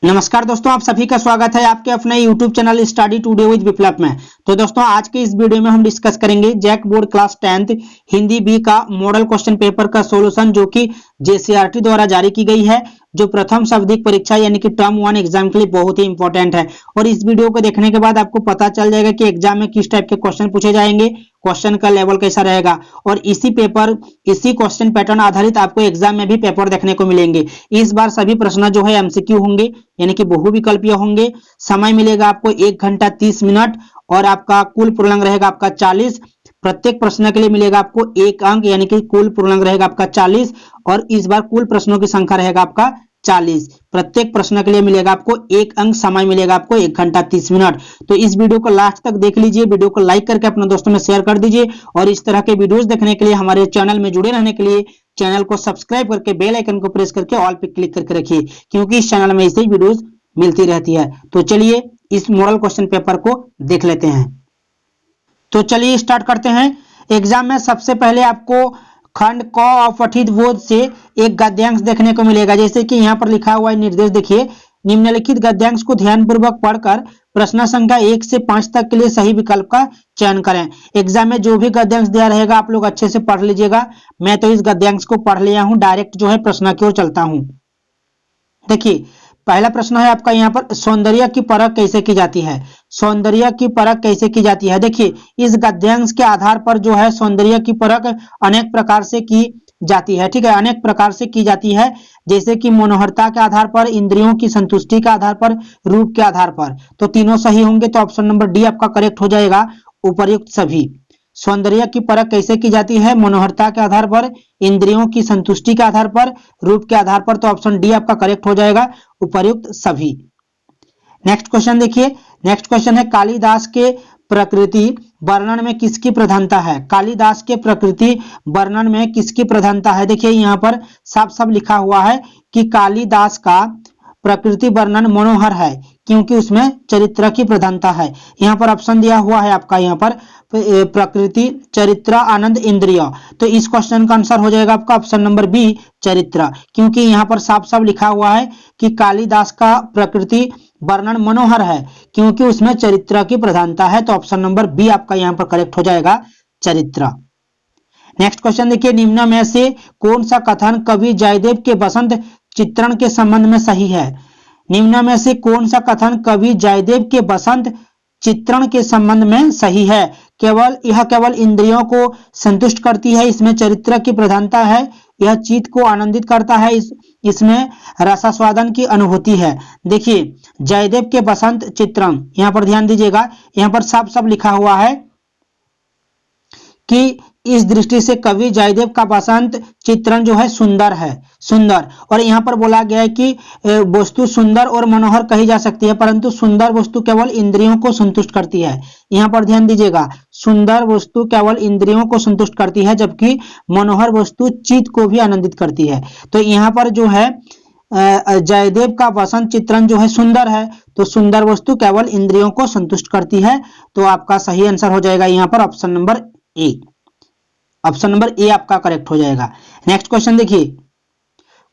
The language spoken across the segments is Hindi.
नमस्कार दोस्तों, आप सभी का स्वागत है आपके अपने YouTube channel study today with Viplav में। तो दोस्तों, आज के इस वीडियो में हम डिस्कस करेंगे JAC board class 10th Hindi B का मॉडल क्वेश्चन पेपर का सॉल्यूशन, जो कि JCRT द्वारा जारी की गई है, जो प्रथम शब्दिक परीक्षा यानी कि टर्म 1 एग्जाम के लिए बहुत ही इंपॉर्टेंट है। और इस वीडियो को देखने के बाद आपको पता चल जाएगा कि एग्जाम में किस टाइप के क्वेश्चन पूछे जाएंगे, क्वेश्चन का लेवल कैसा रहेगा, और इसी क्वेश्चन पैटर्न आधारित आपको एग्जाम में भी पेपर देखने को मिलेंगे। इस बार सभी प्रश्न जो है MCQ होंगे, यानी कि बहुविकल्पीय होंगे। समय मिलेगा आपको 1 घंटा 30 मिनट और आपका कुल पूर्णांक रहेगा आपका 40। प्रत्येक प्रश्न के लिए मिलेगा आपको 1 अंक, यानी कि कुल पूर्णांक रहेगा आपका 40। और इस बार कुल प्रश्नों की संख्या रहेगा आपका 40। प्रत्येक प्रश्न के लिए मिलेगा आपको 1 अंक। समय मिलेगा आपको 1 घंटा 30 मिनट। तो इस वीडियो को लास्ट तक देख लीजिए, वीडियो को लाइक करके अपने दोस्तों में शेयर कर दीजिए, और इस तरह के वीडियोस देखने के लिए हमारे चैनल में जुड़े रहने के लिए चैनल को सब्सक्राइब करके बेल आइकन को प्रेस करके ऑल पे क्लिक करके रखिए, क्योंकि इस चैनल में ऐसे ही वीडियोस मिलती रहती है। तो चलिए इस मॉडल क्वेश्चन पेपर को देख लेते हैं। तो चलिए स्टार्ट करते हैं। एग्जाम में सबसे पहले आपको खंड क और पठित बोध से एक गद्यांश देखने को मिलेगा। जैसे कि यहाँ पर लिखा हुआ है निर्देश, देखिए, निम्नलिखित गद्यांश को ध्यानपूर्वक पढ़कर प्रश्न संख्या 1 से 5 तक के लिए सही विकल्प का चयन करें। एग्जाम में जो भी गद्यांश दिया रहेगा आप लोग अच्छे से पढ़ लीजिएगा। मैं तो इस गद्यांश को पढ़ लिया हूं, डायरेक्ट जो है प्रश्न की ओर चलता हूं। देखिए, पहला प्रश्न है आपका यहाँ पर, सौंदर्य की परख कैसे की जाती है। सौंदर्य की परख कैसे की जाती है। देखिए, इस गद्यांश के आधार पर जो है सौंदर्य की परख अनेक प्रकार से की जाती है। ठीक है, अनेक प्रकार से की जाती है, जैसे कि मनोहरता के आधार पर, इंद्रियों की संतुष्टि के आधार पर, रूप के आधार पर। तो तीनों सही होंगे, तो ऑप्शन नंबर डी आपका करेक्ट हो जाएगा, उपर्युक्त सभी। सौंदर्य की परख कैसे की जाती है, मनोहरता के आधार पर, इंद्रियों की संतुष्टि के आधार पर, रूप के आधार पर। तो ऑप्शन डी आपका करेक्ट हो जाएगा, उपर्युक्त सभी। नेक्स्ट क्वेश्चन देखिए, नेक्स्ट क्वेश्चन है, कालिदास के प्रकृति वर्णन में किसकी प्रधानता है। कालिदास के प्रकृति वर्णन में किसकी प्रधानता है। देखिए, यहाँ पर साफ साफ लिखा हुआ है कि कालिदास का प्रकृति वर्णन मनोहर है, क्योंकि उसमें चरित्र की प्रधानता है। यहाँ पर ऑप्शन दिया हुआ है आपका, यहाँ पर प्रकृति, चरित्र, आनंद, इंद्रिय। तो इस क्वेश्चन का आंसर हो जाएगा आपका ऑप्शन नंबर बी, चरित्र, क्योंकि यहाँ पर साफ साफ लिखा हुआ है कि कालिदास का प्रकृति वर्णन मनोहर है, क्योंकि उसमें चरित्र की प्रधानता है। तो ऑप्शन नंबर बी आपका यहाँ पर करेक्ट हो जाएगा, चरित्र। नेक्स्ट क्वेश्चन देखिए, निम्न में से कौन सा कथन कवि जयदेव के बसंत चित्रण के संबंध में सही है। निम्न में से कौन सा कथन कवि जयदेव के बसंत चित्रण के संबंध में सही है। केवल इंद्रियों को संतुष्ट करती है, इसमें चरित्र की प्रधानता है। यह चित्त को आनंदित करता है, इसमें रसास्वादन की अनुभूति है। देखिए, जयदेव के बसंत चित्रण, यहाँ पर ध्यान दीजिएगा, यहाँ पर साफ साफ लिखा हुआ है कि इस दृष्टि से कवि जयदेव का बसंत चित्रण जो है सुंदर है, सुंदर। और यहाँ पर बोला गया है कि वस्तु सुंदर और मनोहर कही जा सकती है, परंतु सुंदर वस्तु केवल इंद्रियों को संतुष्ट करती है। यहाँ पर ध्यान दीजिएगा, सुंदर वस्तु केवल इंद्रियों को संतुष्ट करती है, जबकि मनोहर वस्तु चित्त को भी आनंदित करती है। तो यहाँ पर जो है जयदेव का बसंत चित्रण जो है सुंदर है, तो सुंदर वस्तु केवल इंद्रियों को संतुष्ट करती है। तो आपका सही आंसर हो जाएगा यहाँ पर option number A. Option number A आपका करेक्ट हो जाएगा। नेक्स्ट क्वेश्चन देखिए,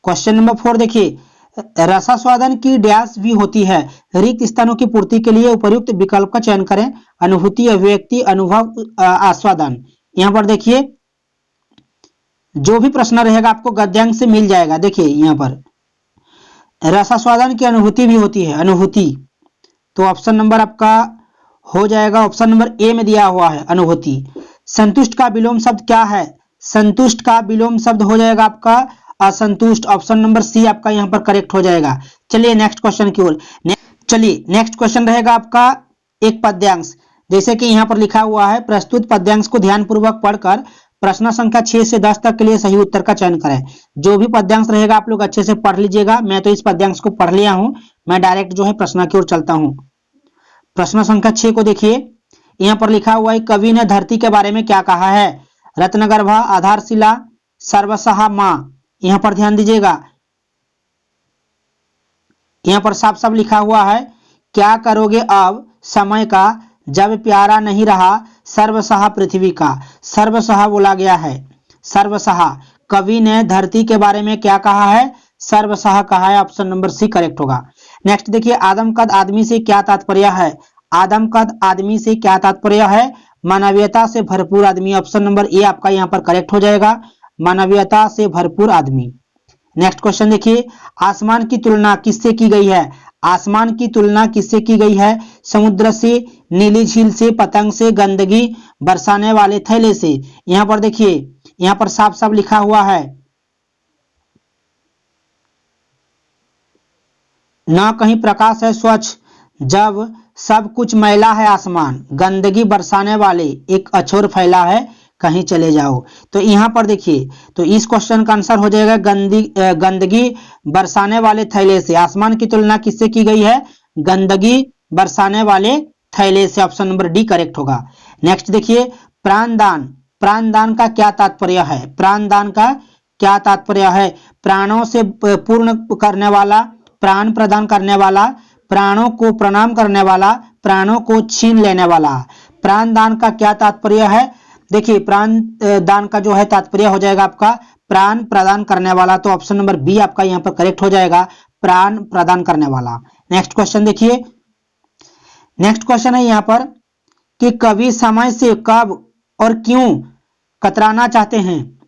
क्वेश्चन नंबर 4 देखिए, रसास्वादन की डैश भी होती है। रिक्त स्थानों की पूर्ति के लिए उपयुक्त विकल्प का चयन करें। अनुभूति, अभिव्यक्ति, अनुभव, आस्वादन। यहाँ पर देखिए, जो भी प्रश्न रहेगा आपको गद्यांश से मिल जाएगा। देखिए, यहाँ पर रसास्वादन की अनुभूति भी होती है, अनुभूति। तो ऑप्शन नंबर आपका हो जाएगा, ऑप्शन नंबर ए में दिया हुआ है, अनुभूति। संतुष्ट का विलोम शब्द क्या है। संतुष्ट का विलोम शब्द हो जाएगा आपका असंतुष्ट। ऑप्शन नंबर सी आपका यहाँ पर करेक्ट हो जाएगा। चलिए नेक्स्ट क्वेश्चन की ओर। चलिए नेक्स्ट क्वेश्चन रहेगा आपका एक पद्यांश। जैसे कि यहाँ पर लिखा हुआ है, प्रस्तुत पद्यांश को ध्यानपूर्वक पढ़कर प्रश्न संख्या 6 से 10 तक के लिए सही उत्तर का चयन करें। जो भी पद्यांश रहेगा आप लोग अच्छे से पढ़ लीजिएगा। मैं तो इस पद्यांश को पढ़ लिया हूं, मैं डायरेक्ट जो है प्रश्न की ओर चलता हूं। प्रश्न संख्या 6 को देखिए, यहाँ पर लिखा हुआ है, कवि ने धरती के बारे में क्या कहा है। रत्नगर्भा, आधारशिला, सर्वसहा मां। यहाँ पर ध्यान दीजिएगा, यहाँ पर साफ साफ लिखा हुआ है, क्या करोगे अब समय का जब प्यारा नहीं रहा सर्वसहा पृथ्वी का। सर्वसहा बोला गया है, सर्वसहा। कवि ने धरती के बारे में क्या कहा है, सर्वसहा कहा है। ऑप्शन नंबर सी करेक्ट होगा। नेक्स्ट देखिए आदमकद आदमी से क्या तात्पर्य है। आदमकद आदमी से क्या तात्पर्य है। मानवीयता से भरपूर आदमी। ऑप्शन नंबर ए आपका यहाँ पर करेक्ट हो जाएगा, मानवीयता से भरपूर आदमी। नेक्स्ट क्वेश्चन देखिए आसमान की तुलना किससे की गई है। आसमान की तुलना किससे की गई है। समुद्र से, नीली झील से, पतंग से, गंदगी बरसाने वाले थैले से। यहां पर देखिए यहां पर साफ साफ लिखा हुआ है ना कहीं प्रकाश है स्वच्छ, जब सब कुछ मैला है आसमान, गंदगी बरसाने वाले, एक अछोर फैला है, कहीं चले जाओ। तो यहां पर देखिए तो इस क्वेश्चन का आंसर हो जाएगा गंदगी बरसाने वाले थैले से। आसमान की तुलना किससे की गई है। गंदगी बरसाने वाले थैले से। ऑप्शन नंबर डी करेक्ट होगा। नेक्स्ट देखिए प्राणदान। प्राणदान का क्या तात्पर्य है। प्राणदान का क्या तात्पर्य है। प्राणों से पूर्ण करने वाला, प्राण प्रदान करने वाला, प्राणों को प्रणाम करने वाला, प्राणों को छीन लेने वाला। प्राणदान का क्या तात्पर्य है। देखिए प्राण दान का जो है तात्पर्य हो जाएगा आपका प्राण प्रदान करने वाला। तो ऑप्शन नंबर बी आपका यहाँ पर करेक्ट हो जाएगा, प्राण प्रदान करने वाला। नेक्स्ट क्वेश्चन देखिए, नेक्स्ट क्वेश्चन है यहाँ पर कि कवि समय से कब और क्यों कतराना चाहते हैं।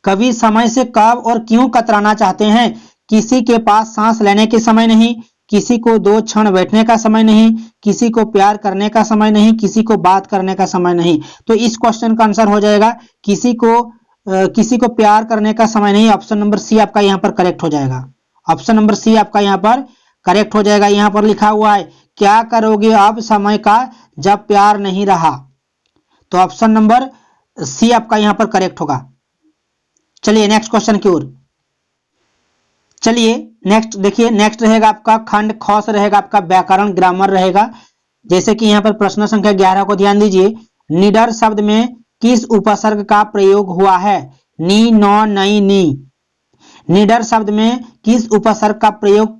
कवि समय से कब और क्यों कतराना चाहते हैं। किसी के पास सांस लेने के समय नहीं, किसी को 2 क्षण बैठने का समय नहीं, किसी को प्यार करने का समय नहीं, किसी को बात करने का समय नहीं। तो इस क्वेश्चन का आंसर हो जाएगा किसी को प्यार करने का समय नहीं। ऑप्शन नंबर सी आपका यहाँ पर करेक्ट हो जाएगा। ऑप्शन नंबर सी आपका यहाँ पर करेक्ट हो जाएगा। यहाँ पर लिखा हुआ है क्या करोगे अब समय का जब प्यार नहीं रहा। तो ऑप्शन नंबर सी आपका यहाँ पर करेक्ट होगा। चलिए नेक्स्ट क्वेश्चन की ओर चलिए। नेक्स्ट देखिए नेक्स्ट रहेगा आपका खंड ख से रहेगा आपका व्याकरण ग्रामर रहेगा। जैसे कि यहाँ पर प्रश्न संख्या 11 को ध्यान दीजिए। निडर शब्द में किस उपसर्ग का प्रयोग हुआ है। नी, नौ, नई, नी। निडर शब्द में किस उपसर्ग का प्रयोग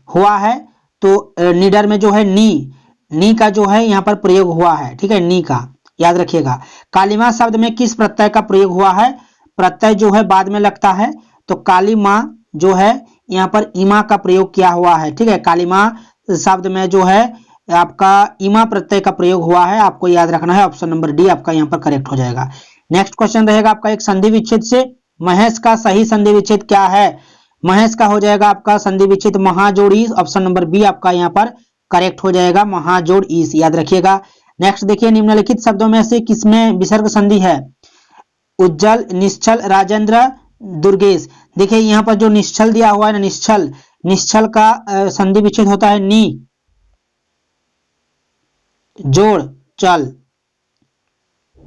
हुआ है। तो निडर में जो है नी का जो है यहाँ पर प्रयोग हुआ है, ठीक है, नी का याद रखिएगा। कालीमा शब्द में किस प्रत्यय का प्रयोग हुआ है। प्रत्यय जो है बाद में लगता है, तो कालीमा जो है यहाँ पर इमा का प्रयोग किया हुआ है, ठीक है। कालीमा शब्द में जो है आपका इमा प्रत्यय का प्रयोग हुआ है, आपको याद रखना है। ऑप्शन नंबर डी आपका यहाँ पर करेक्ट हो जाएगा। नेक्स्ट क्वेश्चन रहेगा आपका एक संधि विच्छेद से महेश का सही संधि विच्छेद क्या है। महेश का हो जाएगा आपका संधि विच्छेद महाजोड़ ईस। ऑप्शन नंबर बी आपका यहाँ पर करेक्ट हो जाएगा, महाजोड़ ईस, याद रखिएगा। नेक्स्ट देखिए निम्नलिखित शब्दों में से किसमें विसर्ग संधि है। उज्जवल, निश्चल, राजेंद्र, दुर्गेश। देखिए यहाँ पर जो निश्चल दिया हुआ है ना, निश्चल का संधि विच्छेद होता है नी जोड़ चल,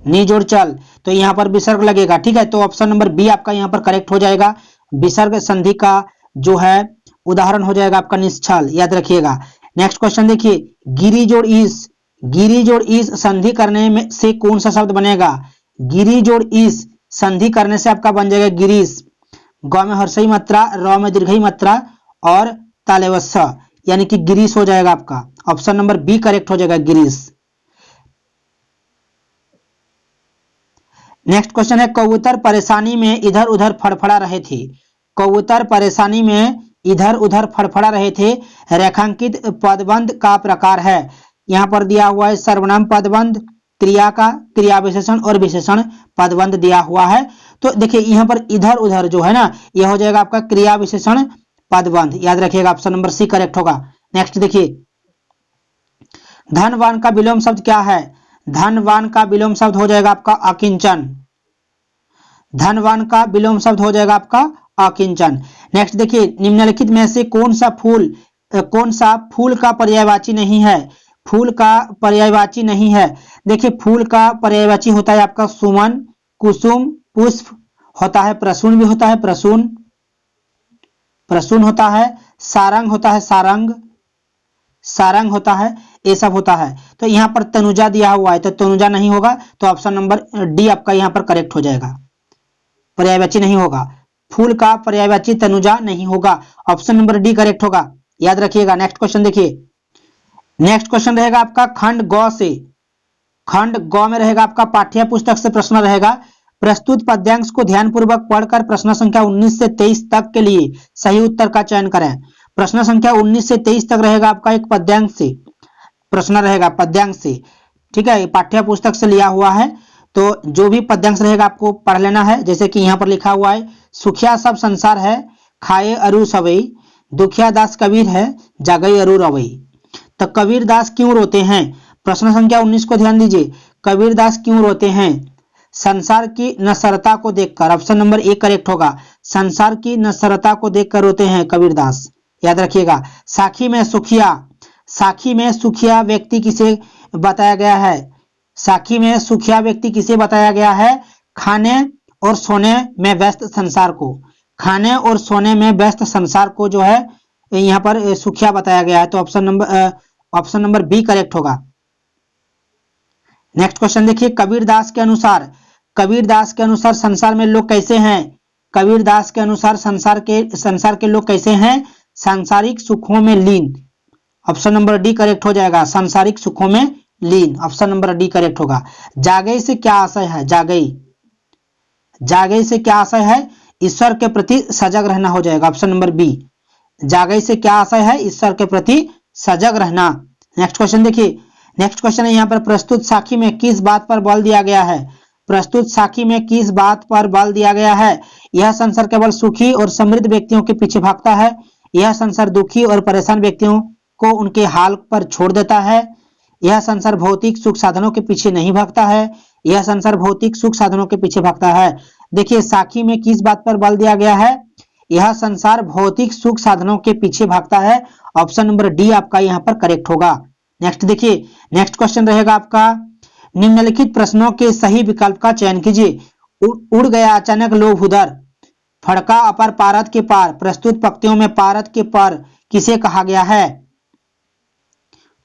नी जोड़ चल, तो यहाँ पर विसर्ग लगेगा, ठीक है। तो ऑप्शन नंबर बी आपका यहाँ पर करेक्ट हो जाएगा। विसर्ग संधि का जो है उदाहरण हो जाएगा आपका निश्चल, याद रखिएगा। नेक्स्ट क्वेश्चन देखिए गिरी जोड़ ईस। गिरी जोड़ ईस संधि करने में से कौन सा शब्द बनेगा। गिरी जोड़ ईस संधि करने से आपका बन जाएगा गिरीश। ग में हर्षई मात्रा, र में दीर्घई मात्रा और तालेवस्स, यानी कि गिरीश हो जाएगा आपका। ऑप्शन नंबर बी करेक्ट हो जाएगा, गिरीश। नेक्स्ट क्वेश्चन है कबूतर परेशानी में इधर उधर फड़फड़ा रहे थे। कबूतर परेशानी में इधर उधर फड़फड़ा रहे थे। रेखांकित पदबंध का प्रकार है। यहाँ पर दिया हुआ है सर्वनाम पदबंध, क्रिया का क्रिया विशेषण और विशेषण पदबंध दिया हुआ है। तो देखिए यहाँ पर इधर उधर जो है ना, यह हो जाएगा आपका क्रिया विशेषण पदबंध, याद रखिएगा। ऑप्शन नंबर सी करेक्ट होगा। नेक्स्ट देखिए धनवान का विलोम शब्द क्या है। धनवान का विलोम शब्द हो जाएगा आपका अकिंचन। धनवान का विलोम शब्द हो जाएगा आपका अकिंचन। नेक्स्ट देखिए निम्नलिखित में से कौन सा फूल का पर्यायवाची नहीं है। फूल का पर्यायवाची नहीं है। देखिए फूल का पर्यायवाची होता है आपका सुमन, कुसुम, पुष्प होता है, प्रसून भी होता है, प्रसून होता है, सारंग होता है, सारंग होता है, ये सब होता है। तो यहाँ पर तनुजा दिया हुआ है, तो तनुजा नहीं होगा। तो ऑप्शन नंबर डी आपका यहाँ पर करेक्ट हो जाएगा, पर्यायवाची नहीं होगा। फूल का पर्यायवाची तनुजा नहीं होगा। ऑप्शन नंबर डी करेक्ट होगा, याद रखिएगा। नेक्स्ट क्वेश्चन देखिए। नेक्स्ट क्वेश्चन रहेगा आपका खंड ग से। खंड ग में रहेगा आपका पाठ्य पुस्तक से प्रश्न रहेगा। प्रस्तुत पद्यांश को ध्यानपूर्वक पढ़कर प्रश्न संख्या 19 से 23 तक के लिए सही उत्तर का चयन करें। प्रश्न संख्या 19 से 23 तक रहेगा आपका एक पद्यांश से प्रश्न रहेगा, पद्यांश से। ठीक है, पाठ्य पुस्तक से लिया हुआ है, तो जो भी पद्यांश रहेगा आपको पढ़ लेना है। जैसे कि यहाँ पर लिखा हुआ है, सुखिया सब संसार है, खाए अरु सवई, दुखिया दास कबीर है, जागई अरु रवई। तो कबीर दास क्यों रोते हैं? प्रश्न संख्या 19 को ध्यान दीजिए, कबीर दास क्यों रोते हैं? संसार की नश्वरता को देखकर, ऑप्शन नंबर ए करेक्ट होगा। संसार की नश्वरता को देखकर रोते हैं कबीर दास, याद रखिएगा। साखी में सुखिया, साखी में सुखिया व्यक्ति किसे बताया गया है? साखी में सुखिया व्यक्ति किसे बताया गया है? खाने और सोने में व्यस्त संसार को, खाने और सोने में व्यस्त संसार को जो है यहाँ पर सुखिया बताया गया है। तो ऑप्शन नंबर बी करेक्ट होगा। नेक्स्ट क्वेश्चन देखिए, कबीरदास के अनुसार, कबीरदास के अनुसार संसार में लोग कैसे हैं? कबीरदास के अनुसार संसार के लोग कैसे हैं? सांसारिक सुखों में लीन, ऑप्शन नंबर डी करेक्ट हो जाएगा। सांसारिक सुखों में लीन, ऑप्शन नंबर डी करेक्ट होगा। जागई से क्या आशय है? जागई, जागई से क्या आशय है? ईश्वर के प्रति सजग रहना हो जाएगा, ऑप्शन नंबर बी। जागई से क्या आशय है? ईश्वर के प्रति सजग रहना। नेक्स्ट क्वेश्चन देखिए, नेक्स्ट क्वेश्चन है यहाँ पर, प्रस्तुत साखी में किस बात पर बल दिया गया है? प्रस्तुत साखी में किस बात पर बल दिया गया है? यह संसार केवल सुखी और समृद्ध व्यक्तियों के पीछे भागता है, यह संसार दुखी और परेशान व्यक्तियों को उनके हाल पर छोड़ देता है, यह संसार भौतिक सुख साधनों के पीछे नहीं भागता है, यह संसार भौतिक सुख साधनों के पीछे भागता है। देखिए, साखी में किस बात पर बल दिया गया है? यह संसार भौतिक सुख साधनों के पीछे भागता है, ऑप्शन नंबर डी आपका यहाँ पर करेक्ट होगा। नेक्स्ट देखिए, नेक्स्ट क्वेश्चन रहेगा आपका, निम्नलिखित प्रश्नों के सही विकल्प का चयन कीजिए। उड़ गया अचानक लोभ उधर, फड़का अपर पारद के पार, प्रस्तुत पंक्तियों में पारद के पर किसे कहा गया है?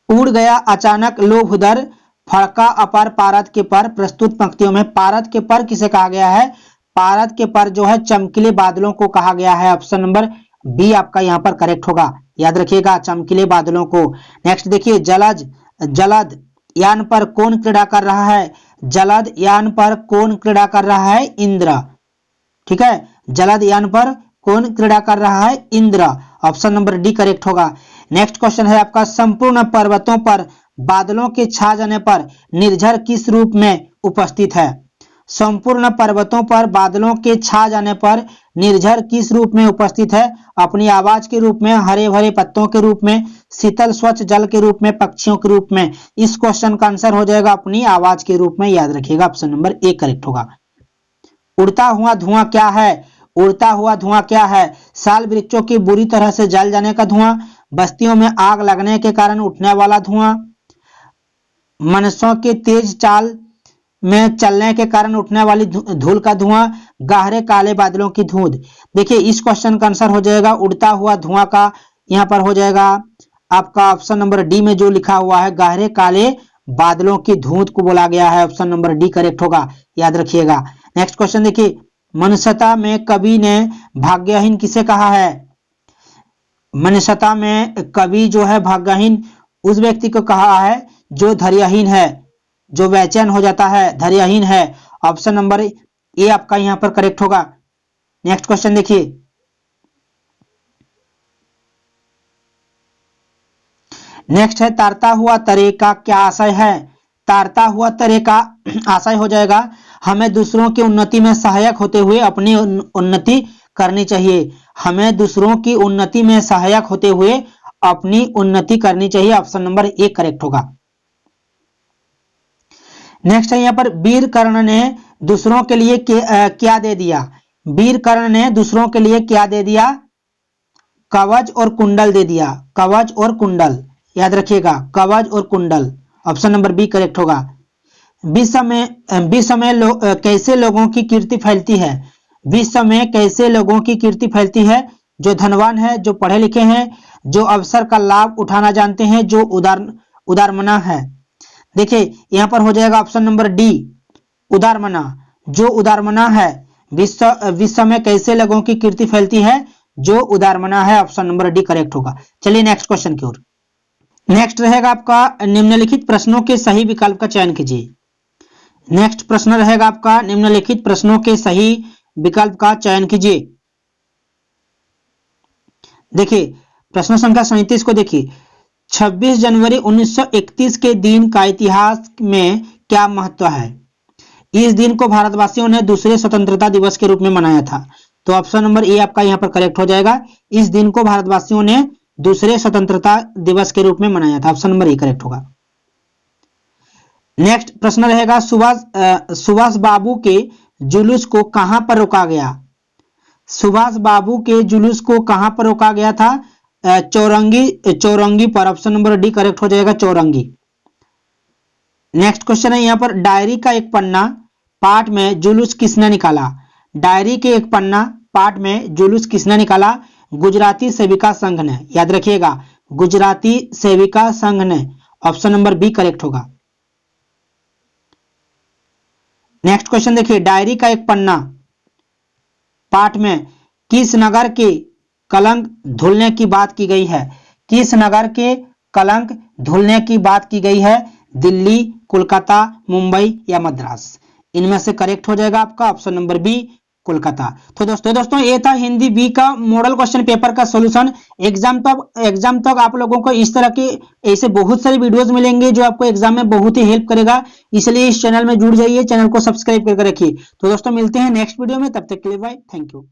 उड़ गया अचानक लोभ उधर, फड़का अपर पारद के पर, प्रस्तुत पंक्तियों में पारद के पर किसे कहा गया है? पारद के पर जो है चमकीले बादलों को कहा गया है, ऑप्शन नंबर बी आपका यहाँ पर करेक्ट होगा, याद रखिएगा, चमकीले बादलों को। नेक्स्ट देखिए, जलद यान पर कौन क्रीड़ा कर रहा है? जलद यान पर कौन क्रीड़ा कर रहा है? इंद्र। ठीक है, जलद यान पर कौन क्रीड़ा कर रहा है? Indra, option number D correct होगा। नेक्स्ट क्वेश्चन है आपका, संपूर्ण पर्वतों पर बादलों के छा जाने पर निर्झर किस रूप में उपस्थित है? संपूर्ण पर्वतों पर बादलों के छा जाने पर निर्झर किस रूप में उपस्थित है? अपनी आवाज के रूप में, हरे भरे पत्तों के रूप में, शीतल स्वच्छ जल के रूप में, पक्षियों के रूप में। इस क्वेश्चन का आंसर हो जाएगा अपनी आवाज के रूप में, याद रखिएगा, ऑप्शन नंबर ए करेक्ट होगा। उड़ता हुआ धुआं क्या है? उड़ता हुआ धुआं क्या है? साल वृक्षों की बुरी तरह से जल जाने का धुआं, बस्तियों में आग लगने के कारण उठने वाला धुआं, मनुष्यों के तेज चाल में चलने के कारण उठने वाली धूल का धुआं, गहरे काले बादलों की धुंध। देखिए, इस क्वेश्चन का आंसर हो जाएगा उड़ता हुआ धुआं का, यहाँ पर हो जाएगा आपका ऑप्शन नंबर डी में जो लिखा हुआ है गहरे काले बादलों की धुंध को बोला गया है, ऑप्शन नंबर डी करेक्ट होगा, याद रखिएगा। नेक्स्ट क्वेश्चन देखिए, मनुष्यता में कवि ने भाग्यहीन किसे कहा है? मनुष्यता में कवि जो है भाग्यहीन उस व्यक्ति को कहा है जो धैर्यहीन है, जो बेचैन हो जाता है, धैर्यहीन है, ऑप्शन नंबर ए आपका यहाँ पर करेक्ट होगा। नेक्स्ट क्वेश्चन देखिए, नेक्स्ट है, तारता हुआ तरे का क्या आशय है? तारता हुआ तरे का आशय हो जाएगा, हमें दूसरों की उन्नति में सहायक होते हुए अपनी उन्नति करनी चाहिए, हमें दूसरों की उन्नति में सहायक होते हुए अपनी उन्नति करनी चाहिए, ऑप्शन नंबर ए करेक्ट होगा। नेक्स्ट है यहाँ पर, वीर कर्ण ने दूसरों के लिए क्या दे दिया? वीर कर्ण ने दूसरों के लिए क्या दे दिया? कवच और कुंडल दे दिया, कवच और कुंडल, याद रखिएगा, कवच और कुंडल, ऑप्शन नंबर बी करेक्ट होगा। विश्व में कैसे लोगों की कीर्ति फैलती है? विश्व में कैसे लोगों की कीर्ति फैलती है? जो धनवान है, जो पढ़े लिखे हैं, जो अवसर का लाभ उठाना जानते हैं, जो उदारमना है। देखिए, यहाँ पर हो जाएगा ऑप्शन नंबर डी उदारमना, जो उदारमना है। विश्व में कैसे लोगों की कीर्ति फैलती है? जो उदारमना है, ऑप्शन नंबर डी करेक्ट होगा। चलिए नेक्स्ट क्वेश्चन की ओर। नेक्स्ट रहेगा आपका, निम्नलिखित प्रश्नों के सही विकल्प का चयन कीजिए। नेक्स्ट प्रश्न रहेगा आपका, निम्नलिखित प्रश्नों के सही विकल्प का चयन कीजिए। देखिए, प्रश्न संख्या 37 को देखिए, 26 जनवरी 1931 के दिन का इतिहास में क्या महत्व है? इस दिन को भारतवासियों ने दूसरे स्वतंत्रता दिवस के रूप में मनाया था। तो ऑप्शन नंबर ए आपका यहाँ पर करेक्ट हो जाएगा। इस दिन को भारतवासियों ने दूसरे स्वतंत्रता दिवस के रूप में मनाया था। ऑप्शन नंबर ए करेक्ट होगा। नेक्स्ट प्रश्न रहेगा, सुभाष बाबू के जुलूस को कहां पर रोका गया? सुभाष बाबू के जुलूस को कहां पर रोका गया था? चौरंगी पर। ऑप्शन नंबर डी करेक्ट हो जाएगा, चौरंगी। नेक्स्ट क्वेश्चन है यहाँ पर, डायरी का एक पन्ना पाठ में जुलूस किसने निकाला? डायरी के एक पन्ना पाठ में जुलूस किसने निकाला? गुजराती सेविका संघ ने। याद रखिएगा, गुजराती सेविका संघ ने। ऑप्शन नंबर बी करेक्ट होगा। नेक्स्ट क्वेश्चन देखिए, डायरी का एक पन्ना पाठ में किस नगर के कलंक धुलने की बात की गई है? किस नगर के कलंक धुलने की बात की गई है? दिल्ली, कोलकाता, मुंबई या मद्रास? इनमें से करेक्ट हो जाएगा आपका ऑप्शन नंबर बी, कोलकाता। तो दोस्तों ये था हिंदी बी का मॉडल क्वेश्चन पेपर का सॉल्यूशन। एग्जाम तक आप लोगों को इस तरह के ऐसे बहुत सारे वीडियोस मिलेंगे जो आपको एग्जाम में बहुत ही हेल्प करेगा। इसलिए इस चैनल में जुड़ जाइए, चैनल को सब्सक्राइब करके रखिए। तो दोस्तों मिलते हैं नेक्स्ट वीडियो में, तब तक के लिए बाय, थैंक यू।